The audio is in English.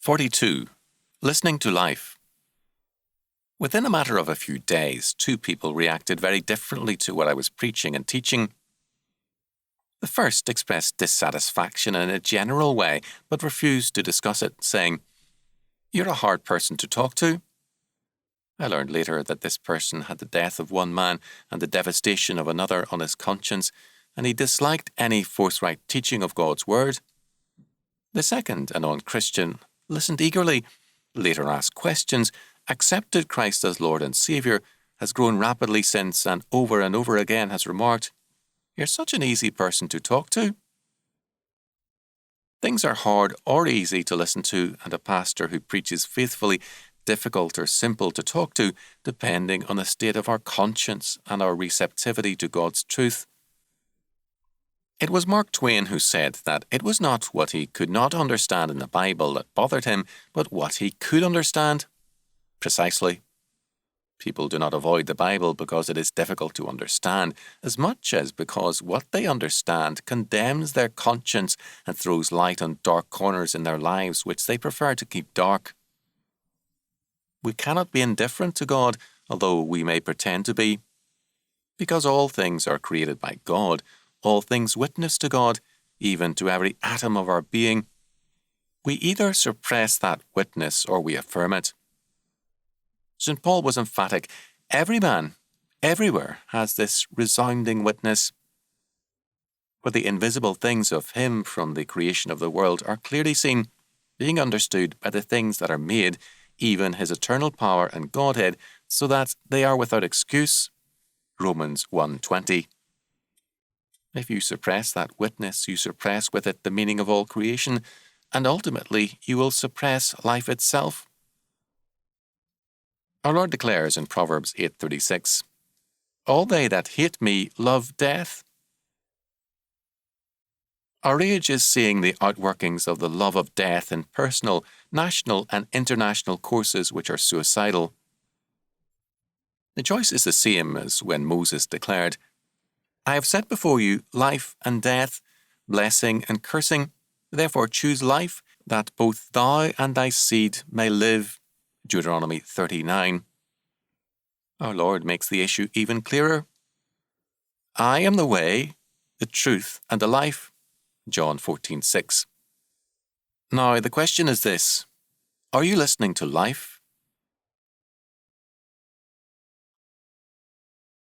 42. Listening to life. Within a matter of a few days, two people reacted very differently to what I was preaching and teaching. The first expressed dissatisfaction in a general way, but refused to discuss it, saying, "You're a hard person to talk to." I learned later that this person had the death of one man and the devastation of another on his conscience, and he disliked any forthright teaching of God's Word. The second, a non-Christian, listened eagerly, later asked questions, accepted Christ as Lord and Saviour, has grown rapidly since, and over again has remarked, "You're such an easy person to talk to." Things are hard or easy to listen to, and a pastor who preaches faithfully, difficult or simple to talk to, depending on the state of our conscience and our receptivity to God's truth. It was Mark Twain who said that it was not what he could not understand in the Bible that bothered him, but what he could understand. Precisely. People do not avoid the Bible because it is difficult to understand, as much as because what they understand condemns their conscience and throws light on dark corners in their lives which they prefer to keep dark. We cannot be indifferent to God, although we may pretend to be. Because all things are created by God, all things witness to God, even to every atom of our being. We either suppress that witness or we affirm it. St. Paul was emphatic. Every man, everywhere, has this resounding witness. For the invisible things of him from the creation of the world are clearly seen, being understood by the things that are made, even his eternal power and Godhead, so that they are without excuse. Romans 1:20. If you suppress that witness, you suppress with it the meaning of all creation, and ultimately you will suppress life itself. Our Lord declares in Proverbs 8:36, "All they that hate me love death." Our age is seeing the outworkings of the love of death in personal, national and international courses which are suicidal. The choice is the same as when Moses declared, "I have set before you life and death, blessing and cursing. Therefore choose life, that both thou and thy seed may live." Deuteronomy 39. Our Lord makes the issue even clearer. "I am the way, the truth, and the life." John 14:6. Now the question is this: are you listening to life?